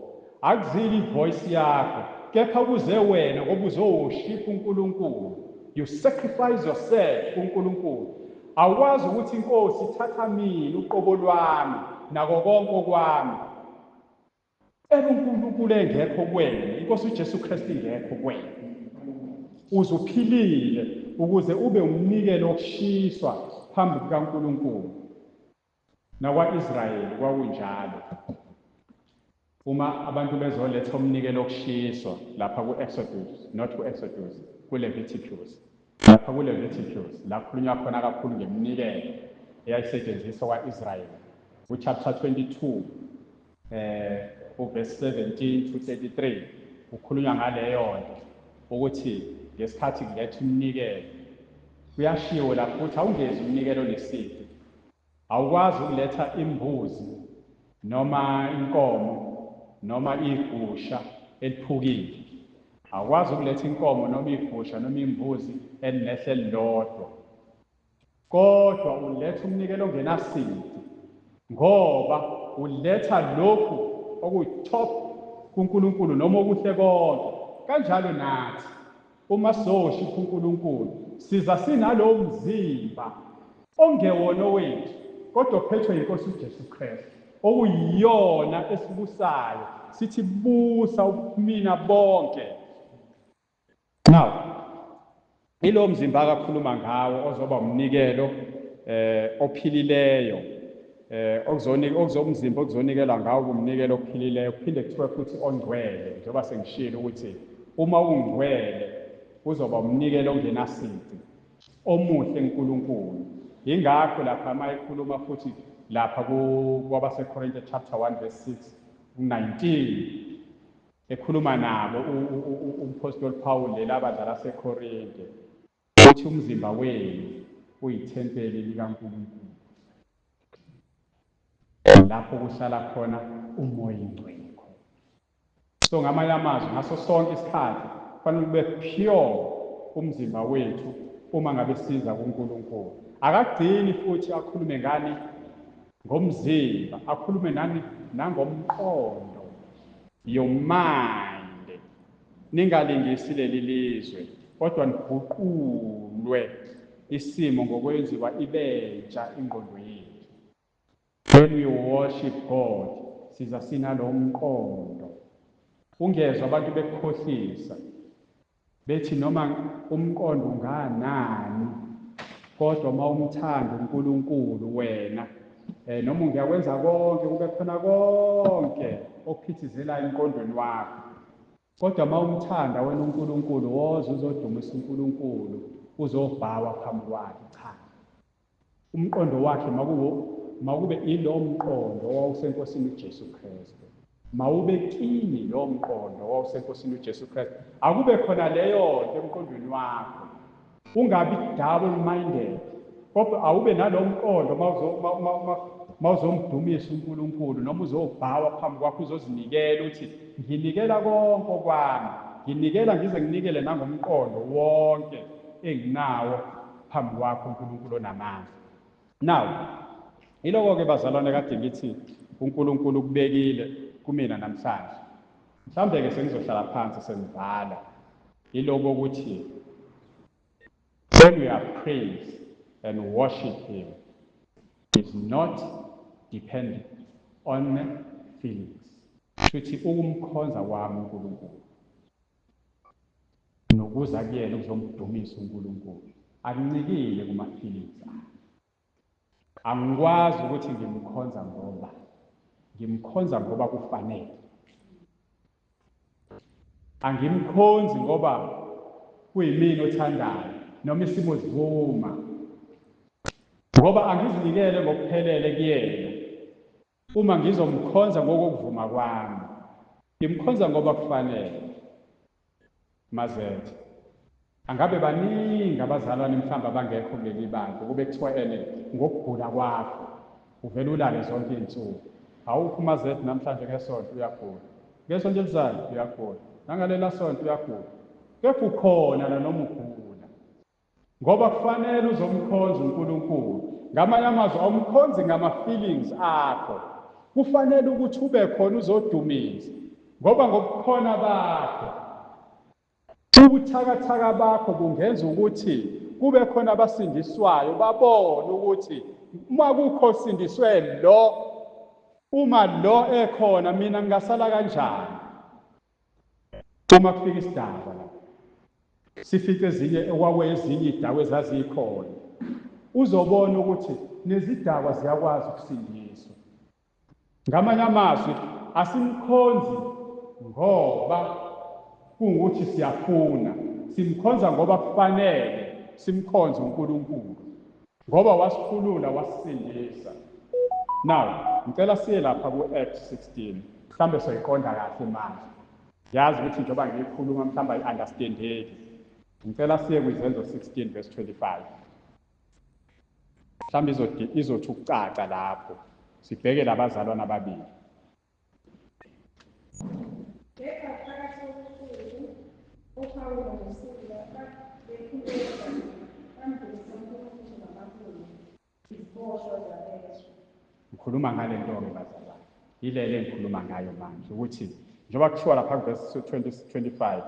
Speaker 1: akuzili ivoice yakho, kepha kuze wena ngoba uzoworship uNkulunkulu, you sacrifice yourself kuNkulunkulu. Awukwazi ukuthi inkosi ithatha mina uqobo lwami nako konke okwami, uNkulunkulu engekho kuwena, inkosi uJesu Kristu ingekho kuwena. Uzuphilile ukuze ube umnikelo wokushiswa phambi kukaNkulunkulu. Nakwa-Israyeli kwakunjalo. Uma abantu bezoletha umnikelo wokushiswa lapha ku-Exodus, not ku-Exodus, ku-Leviticus. Lapha ku-Leviticus, la kukhulunywa khona kakhulu ngeminikelo eyayisetshenziswa kwa-Israyeli. Ku-chapter 22, verse 17 to 33, kukhulunywa ngaleyo nto ukuthi ngesikhathi kuletha umnikelo, kuyashiwo lapho ukuthi awungezi umnikelo nesiphi. Awukwazi ukuletha imbuzi noma inkomo noma igusha eliphukile. Awukwazi ukuletha inkomo noma igusha noma imbuzi elinehle elilodwa, kodwa uletha umnikelo ongenasici, ngoba uletha lokhu okuyi-top kuNkulunkulu noma okuhle konke. Kanjalo nathi uma sizoshipha uNkulunkulu siza sinalowo mzimba ongewona wethu, kodwa ophethwe yinkosi uJesu Kristu, okuyiyona esibusayo, sithi busa ubumina bonke. Now, ilo mzimba akakhuluma ngawo ozoba umnikelo ophilileyo, okuzomzimba okuzonikelwa ngawo umnikelo ophilileyo, kuphinde kuthiwe futhi ongcwele, njengoba sengishilo ukuthi uma ungcwele uzoba umnikelo ongenasici, omuhle kuNkulunkulu. Ingakho lapha uma ekhuluma futhi lapha kwabaseKorinte chapter 1 verse 6-19, ekhuluma nabo umpostoli Paul laba laseKorinte, uthi umzimba wenu uyithempeli likaNkulunkulu, lapho kuhlala khona umoya ingcwele. So ngamanye amazwi, ngaso sonke isikhathi kufanele kube pure umzimba wethu uma ngabe siza kuNkulunkulu. Akagcini futhi akhulume ngani ngomzimba, akhulume nani nangomqondo, your mind. Ningalingisi leli lizwe, kodwa niguqulwe isimo ngokwenziwa ibentsha ingqondo yethu. When we worship God, siza sinalo mqondo. Ungezwe abantu bekukhohlisa bethi noma umqondo unganani, kodwa uma umthanda uNkulunkulu wena, noma ngiyakwenza konke, kube khona konke okuphithizelayo emqondweni wakho, kodwa uma umthanda wena uNkulunkulu, woza uzodumisa uNkulunkulu, uzobhawa phambi kwakhe. Cha, umqondo wakhe makube ilo mqondo owawusenkosini uJesu Kristu, mawube kini lo mqondo owawusenkosini uJesu Kristu, akube khona leyo nto emqondweni wakho. Ungabi double-minded, kodwa awube nalo mqondo mawuzomdumisa uNkulunkulu, noma uzobhawa phambi kwakho, uzozinikela uthi nginikela konke okwami, nginikela ngize nginikele nangomqondo wonke enginawo phambi kwakho uNkulunkulu onamandla. Now, iloko-ke bazalwane kade ngithi uNkulunkulu kubekile kumina namhlanje. Mhlawumbe-ke sengizohlala phansi sengivala iloko ukuthi when we are praised and worship Him, is not dependent on feelings. Futhi ukumkhonza kwami uNkulunkulu nokuza kuyena ukuzomdumisa uNkulunkulu akuncikile kuma-feelings akhe. Angikwazi ukuthi ngimkhonza ngoba kufanele. Angimkhonzi ngoba kuyimina othandayo noma isimo sivuma, ngoba angizinikele ngokuphelele kuyena. Uma ngizomkhonza ngokuvuma kwami, ngimkhonza ngoba kufanele. Mazethe, angabe baningi abazalwane mhlawumbe abangekho kuleli bandla kube kuthiwa ngokugula kwakho uvele ulale zonke iy'nsuku. Awukho uMazethe namhlanje ngesonto uyagula, ngesonto elizayo uyagula, nangalela sonto uyagula. Kepha ukhona la noma ugula, ngoba kufanele uzomkhonza uNkulunkulu. Ngamanye amazwi awumkhonzi ngama-feelings akho, kufanele ukuthi ube khona uzodumisa, ngoba ngobukhona bakho ubuthakathaka bakho bungenza ukuthi kube khona abasindiswayo babone ukuthi uma kukho osindiswe uma lo ekhona mina ngingasala kanjani. Uma kufika isidaba la sifice ezinye idawa ezazikhona, uzobona ukuthi nezidakwa ziyakwazi ukusindiswa. Ngamanye amazwi asimkhonzi ngoba kungukuthi siyafuna, simkhonza ngoba kufanele simkhonze uNkulunkulu, ngoba wasikhulula wasisindisa. Now ngicela siye lapha ku-Acts 16, mhlawumbe soyiqonda kahle manje. Yazi ukuthi njengoba ngiyikhuluma mhlawumbe ayi-understandeki. Ngicela siye kwizenzo 16 verse 25. Mhlawumbe izothi ukucaca lapho sibheke labazalwana ababili. Ngikhuluma ngale nto-ke bazalwane, yilele engikhuluma ngayo manje, ukuthi njengoba kuthiwa lapha verse 25,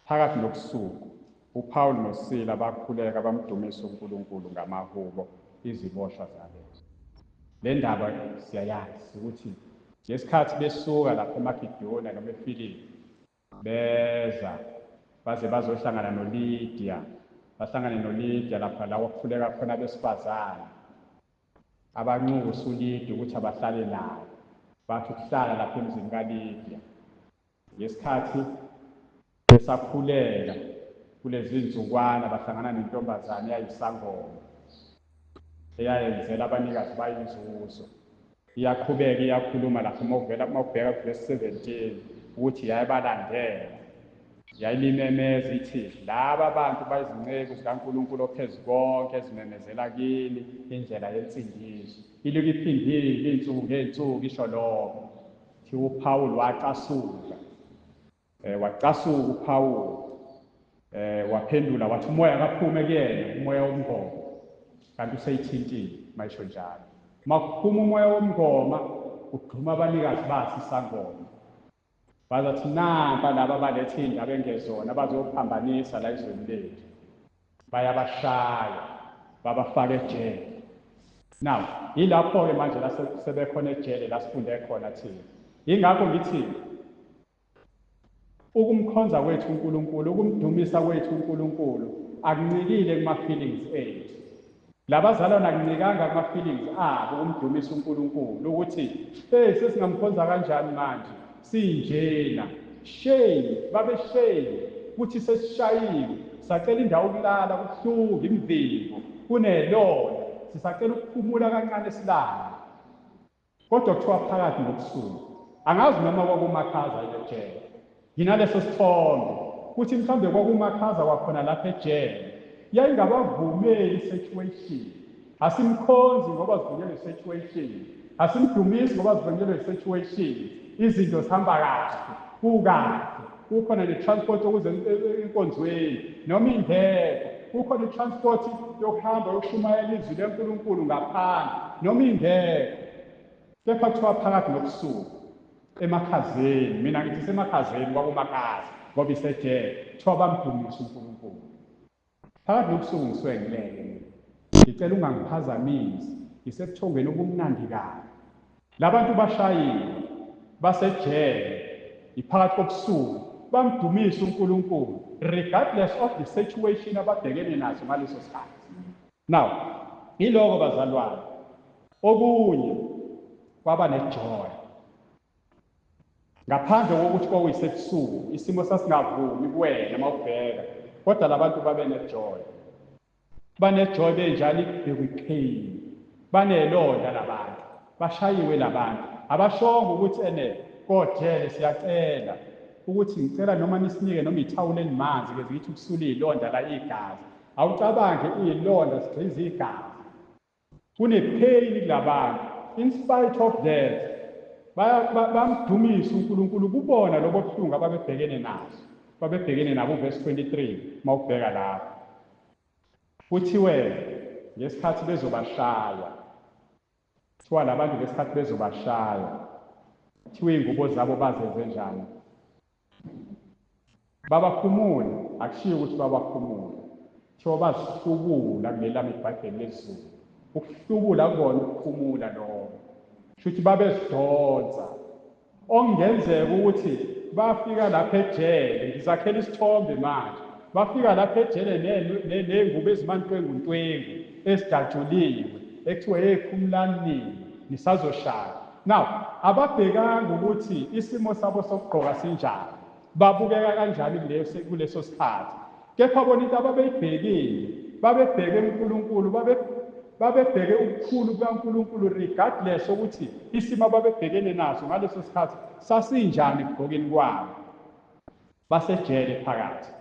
Speaker 1: phakathi nobusuku uPawulu noSila bakhuleka bamdumisa uNkulunkulu ngamahubo iziboshwa zalezo. Le ndaba siyayazi ukuthi ngesikhathi besuka lapha eMakedoniya noma eFilipi beza baze bazohlangana noLidiya, bahlangane noLidiya lapha la okukhuleka khona abesifazane abanxusa uLidiya ukuthi abahlale naye. Bathi ukuhlala lapha emzini kaLidiya ngesikhathi besakhuleka kulezi nsukwana bahlangana nentombazane eyayisangoma eyayenzela abanikazi bayinzuzo. Iyaqhubeka iyakhuluma lapha uma ubheka kuverse 17 ukuthi yayibalandela, yayilimemeza ithi laba bantu bayizinceku zikaNkulunkulu ophezu konke ezimemezela kini indlela yensindiso. Ilokhu iphindile iy'nsuku ngey'nsuku isho lokho. Thiwa uPawulu wacasuka, uPawulu waphendula wathi umoya kaphume kuyena, umoya womngoma, kanti useyithintile mayisho njalo. Makuphuma umoya womngoma ugxuma abanikazi basi isangoma, bazathi nampa laba baletha iy'ndaba engezona bazophambanisa la izweni lethu, bayabashaya babafaka ejele. Now yilapho-ke manje la sebekhona ejele la sifunde khona thina. Yingakho ngithi ukumkhonza kwethu uNkulunkulu, ukumdumisa kwethu uNkulunkulu akuncikile kuma-feelings ethu. Labazalwane akuncikanga kuma-feelings abo ukumdumisa uNkulunkulu ukuthi sesingamkhonza kanjani manje sinjena. Shame, babe shame ukuthi sesishayiwe, sacela indawo yokulala kubuhlungu imvimbo kunelona, sisacela ukuphumula kancane silala. Kodwa kuthiwa phakathi nobusuku, angazi noma kwakumakhaza ejele. Nginaleso sithombe ukuthi mhlawumbe kwakumakhaza kwakhona lapha ejele yayingabavumeli i-situation. Asimkhonzi ngoba zivunyelwe i-situation, asimdumisi ngoba zivunyelwe i-situation. Izinto zihamba kahle, kukahle, kukhona ne-transport yokuze enkonzweni noma ingekho, kukhona i-transport yokuhamba yokushumayela izwi leNkulunkulu ngaphandle noma ingekho. Kepha kuthiwa phakathi nobusuku emakhazeni, mina ngithi semakhazeni kwakumakhaza ngoba isejele, kuthiwa bamdumisa uNkulunkulu. Phakathi nobusuku ngisuke ngilele, ngicela ungangiphazamisi, isebuthongweni obumnandi kabi. Labantu bashayiwe basejele iphakathi kobusuku bamdumisa uNkulunkulu regardless of the situation ababhekene nazo ngaleso sikhathi. Now iloko bazalwane, okunye kwaba nejoy ngaphandle kokuthi kwakuyisebusuku isimo sasingavumi kuwena mawubheka, kodwa labantu babe nejoy. Banejoy benjani? Bekwipain, banelonda labantu, bashayiwe labantu, abashongo ukuthi kojele siyacela ukuthi ngicela noma nisinike noma ithawula elimanzi ke zithi ukusula ilonda la igazi. Awucabange uyilonda sigxiza igazi. Kunepain kulabantu. In spite of that, bamdumisa uNkulunkulu kubona lobo buhlungu ababebhekene nazo. Babebhekene nabo verse 23 mawubheka lapho. Kuthiwe ngesikhathi bezobashaya. Kuthiwa labantu ngesikhathi bezobashaya. Kuthiwe ingubo zabo bazenze njani? Babakhumula, akushiyo ukuthi babakhumula. Kuthiwa bazihlubula kulelami iBhayibheli lesiZulu. Ukuhlubula kubona ukukhumula lokho. Shuthi babezidonsa. Okungenzeka ukuthi bafika lapha ejele, ngizakhela isithombe manje. Bafika lapha ejele nengubo ezimantwenguntwengu esidatshuliwe ekuthiwe khumulani nisazoshaya. Now ababhekanga ukuthi isimo sabo sokugqoka sinjani, babukeka kanjani kuleso sikhathi. Kepha bona into ababeyibhekile, babebheke uNkulunkulu, babebheke ubukhulu bukaNkulunkulu regardless ukuthi isimo ababebhekene naso ngaleso sikhathi sasinjani ekugqokeni kwabo. Basejele phakathi,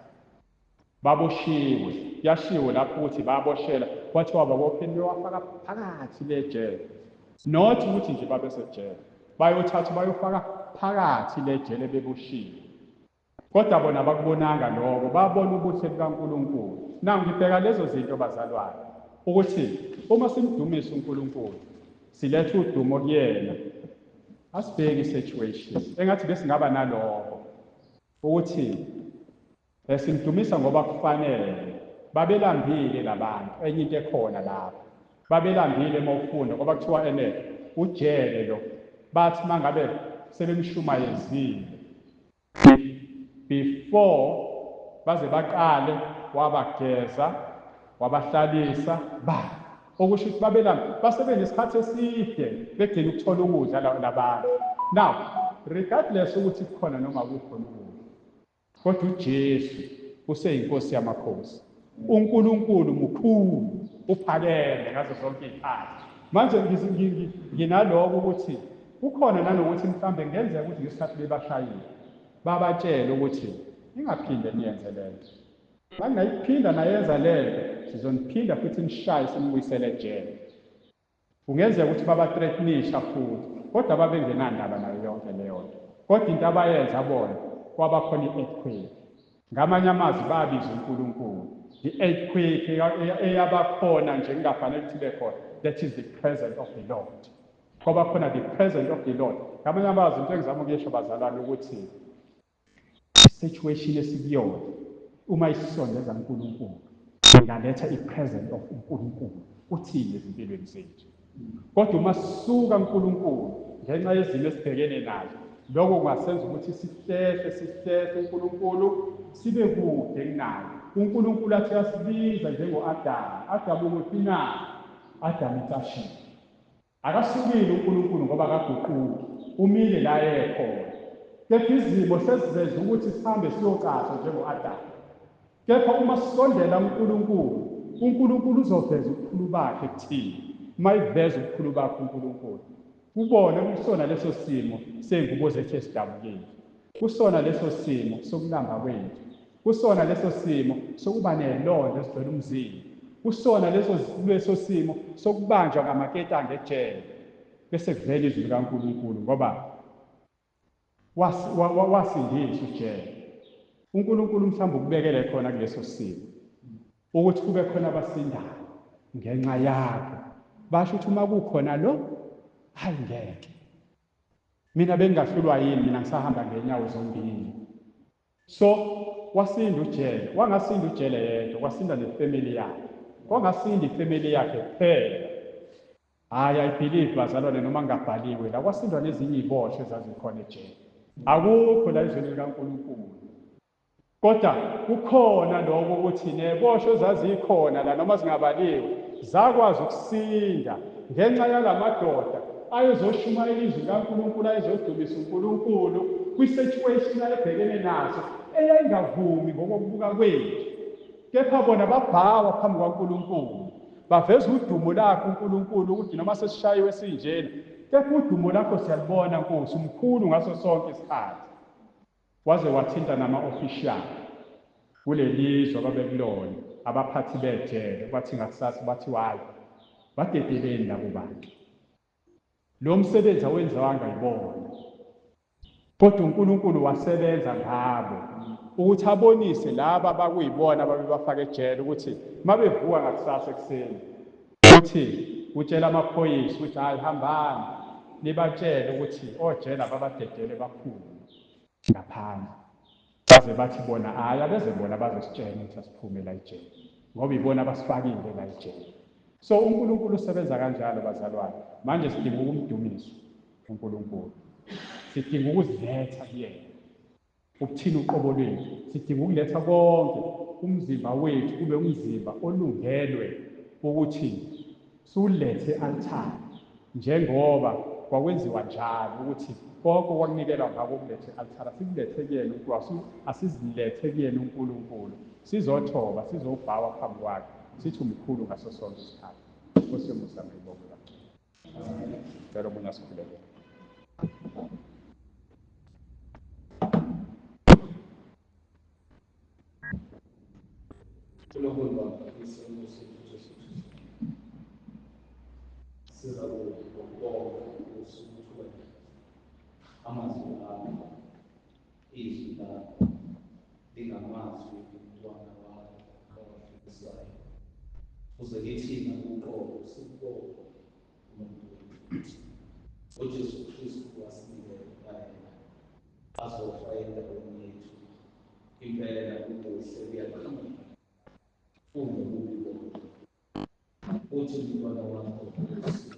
Speaker 1: baboshiwe, yashiwo lapho ukuthi baboshela, kwathiwa babopheni wafaka phakathi lejele. Not ukuthi nje babesejele, bayothatha bayofaka phakathi lejele beboshiwe. Kodwa bona bakubonanga lokho, babona ubuhle bukaNkulunkulu. Nangu ngibheka lezo zinto bazalwane, ukuthi uma simdumisa uNkulunkulu, siletha udumo kuyena, asibheke i-situation. Engathi besingaba nalokho, ukuthi simdumisa ngoba kufanele. Babelambile labantu, enye into ekhona lapho. Babelambile mawufunda ngoba kuthiwa ujele lo, bathi mangabe sebemshumayezile before baze baqale wabageza wabahlalisa okusho ukuthi babelambile basebenesikhathi eside begcina ukuthola ukudla labantu. Now regardless ukuthi kukhona noma kukhona ukudla, kodwa uJesu useyinkosi yamakhosi, uNkulunkulu mkhulu uphakeme ngazo zonke izikhathi. Manje nginaloko ukuthi kukhona nanokuthi mhlambe ngenzeka ukuthi ngesikhathi bebashayile babatshela ukuthi ningaphinde niyenze lento. Bangayiphinda nayenza lento, sizoniphinda futhi nishaye simbuyisele ejele. Kungenzeka ukuthi babathreatenisha futhi, kodwa babengenandaba nayo yonke leyo nto. Kodwa into abayenza bona kwabakhona i-earthquake. Ngamanye amazwi babiza uNkulunkulu. I-earthquake eyabakhona nje kungafanele ukuthi ibe khona, that is the presence of the Lord. Kwabakhona the presence of the Lord. Ngamanye amazwi into engizama ukuyisho bazalwane ukuthi situation esikuyona uma isondeza uNkulunkulu ingaletha i-presence of uNkulunkulu uthini ezimpilweni zethu. Kodwa uma sisuka uNkulunkulu ngenxa yezimo esibhekene nazo, lokho kungasenza ukuthi sihlehle uNkulunkulu sibe kude kunaye. uNkulunkulu athi asibiza njengo-Adamu. Adamu ukuthi na? Adamu icashile. Akasukile uNkulunkulu ngoba akaguquki, umile la ekhona. Kepha izimo sesizenza ukuthi sihambe siyocasha njengo-Adamu. Kepha uma sisondela uNkulunkulu uzoveza ubukhulu bakhe kuthina. Uma iveza ubukhulu bakhe uNkulunkulu, kubone kusona leso simo sey'ngubo zethu esidabukile, kusona leso simo sokulamba kwethu, kusona leso simo sokuba nelonda esigcwele umzimba, kusona leso simo sokubanjwa ngamaketanga ejele, bese kuvela izwi likaNkulunkulu ngoba wasindisa ujele. uNkulunkulu mhlawumbe ukubekele khona kuleso simo ukuthi kube khona abasindayo ngenxa yakho. Basho ukuthi uma kukhona lo, hayi ngeke. Mina bengingahlulwa yini, mina ngisahamba ngenyawo zombili. So wasinda ujele, wangasinda ujele yedwa, wasinda nefamily yakhe. Wangasinda ifamily yakhe kuphela. I believe bazalwane noma ngabhaliwe la kwasindwa nezinye iboshwe ezazikhona ejele. Akukho la izweni likaNkulunkulu. Kodwa kukhona lokho ukuthi neboshwe ezazikhona la noma zingabaliwe zakwazi ukusinda ngenxa yalamadoda ayezoshumayela ilizwi likaNkulunkulu ayezodumisa uNkulunkulu kwi-situation ayebhekene naso eyayingavumi ngokokubuka kwethu. Kepha bona babhawa phambi kwaNkulunkulu. Baveza udumo lakho uNkulunkulu ukuthi noma sesishayiwe sinjena, kepha udumo lakho siyalibona Nkosi, umkhulu ngaso sonke isikhathi. Waze wathinta nama-official kulelizwe ababekulona, abaphathi bejele, bathi ngakusasa bathi hayi, badedeleni labo bantu. Lo msebenzi awenzanga yibona. Kodwa uNkulunkulu wasebenza ngabo ukuthi abonise laba abakuyibona ababebafaka ejele ukuthi mabevuka ngakusasa ekuseni ukuthi utshela amaphoyisa ukuthi hayi hambani nibatshele ukuthi ojele babadedele baphume ngaphandle. Baze bathi bona hayi abeze bona bazositshela ukuthi asiphume la ejele ngoba ibona abasifakile la ejele. So uNkulunkulu usebenza kanjalo bazalwane. Manje sidinga ukumdumisa uNkulunkulu. Sidinga ukuziletha kuyena. Ukuthina uqobo lwethu. Sidinga ukuletha konke umzimba wethu kube umzimba olungelwe ukuthi siwulethe e-altar njengoba kwakwenziwa njalo ukuthi konke okwakunikelwa ngako ukulethe e-altar sikulethe kuyena uNkulunkulu, asizilethe kuyena uNkulunkulu. Sizothoba, sizobhawa phambi kwakhe. Sithi umkhulu ngaso sonke isikhathi. Nkosi yomusa ngiyibonga. Ngicela omunye asikhuleke.
Speaker 4: Amazwi akho, izwi lakho lingamazwi omntwana wakho owafisayo. Uze kithina uqobo sikubonge umuntu wethu. UJesu Kristu wasinikela yena azofa endaweni yethu. Impela ubuhle buyaqhamuka ububi bodwa. Uthi umntwana wakho Nkosi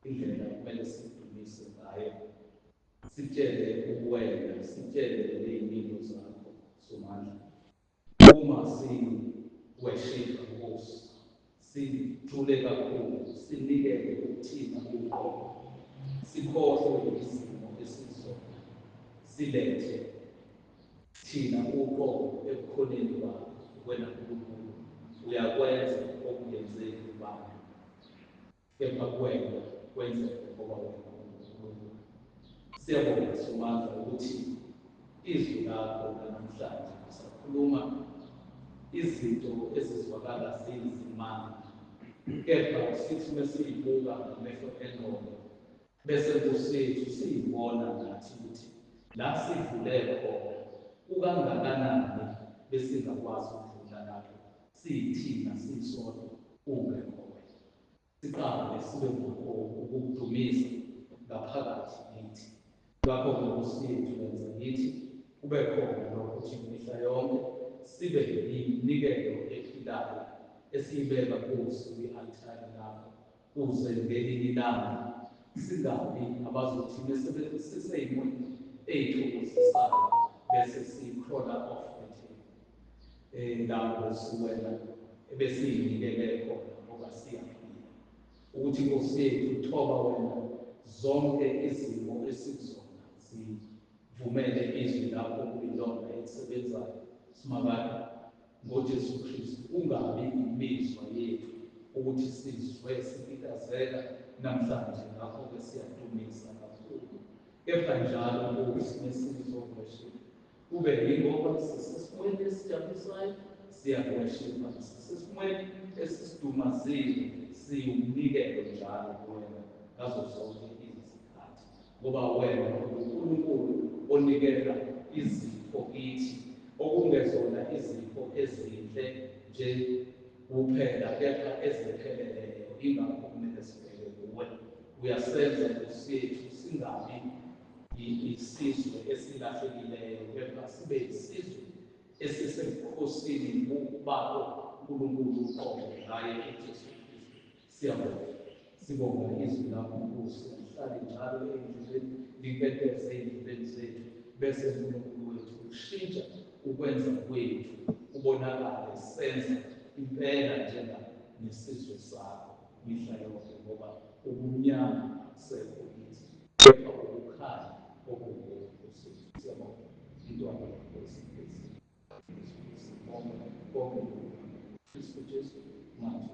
Speaker 4: indlela kumele sidumise ngayo. Sitshele uwena, sitshele ley'mpilo zakho somandla. Uma siweshipa Nkosi, sijule kakhulu, sinikele ukuthina uqobo, sikhohlwe izimo esizona, silethe thina uqobo ebukhoneni bakho. Wena Nkulunkulu uyakwenza okungenzeki kubantu, kepha kuwena kwenzeke ngoba wena uNkulunkulu. Siyabonga somandla ukuthi izwi lakho namhlanje usakhuluma izinto ezizwakala ziyizimanga, kepha sithi mesiyibuka ngamehlo engqondo bese Nkosi yethu siyibona nathi ukuthi la sidlule khona ukangakanani besingakwazi ukudlula lapho siyithina sisodwa ungekho wena. Siqale sibe nakho ukukudumisa ngaphakathi kithi. Ngakho Nkosi yethu wenza kithi kube khona nokuthi imihla yonke sibe yiminikelo ephilayo esiyibeka kuso kwi-altare lakho, kuze ngelinye ilanga singabi abazothi sisey'mweni ey'thokozisayo bese siyi-crawler off lapho siwela ebesiy'nikele khona ngoba siyaphila. Ukuthi Nkosi yethu thoba wena zonke izimo esizona zivumele izwi lakho kuyilona elisebenzayo simakade ngoJesu Kristu. Ungabi imizwa yethu ukuthi sizwe sipitazeka namhlanje, ngakho-ke siyadumisa kakhulu. Kepha njalo Nkosi mesizokweshipha kube yingoba sisesimweni esijabulisayo siyakweshipa, sisesimweni esisidumazile siyumnikelo njalo kuwena ngazo zonke izikhathi, ngoba wena uNkulunkulu onikela izipho kithi okungezona izipho ezinhle nje kuphela, kepha ezipheleleyo. Ingakho kumele sibheke kuwe. Uyasenza Nkosi yethu singabi isizwe esilahlekileyo, kepha sibe isizwe esisebukhosini bakho uNkulunkulu uqobo ngaye uJesu Kristu. Siyabonga. Sibonga izwi lakho Nkosi, lihlale njalo ey'ndlebeni, linketeze ey'ndlebeni zethu, bese uNkulunkulu wethu ushintsha ukwenza kwethu kubonakale senza impela njenga nesizwe sakho mihla yonke, ngoba ubumnyama akusekho kithi, kepha ukukhanya okungekho sethu. Siyabonga intwana kaNkosi Kristu, Kristu Jesu, manje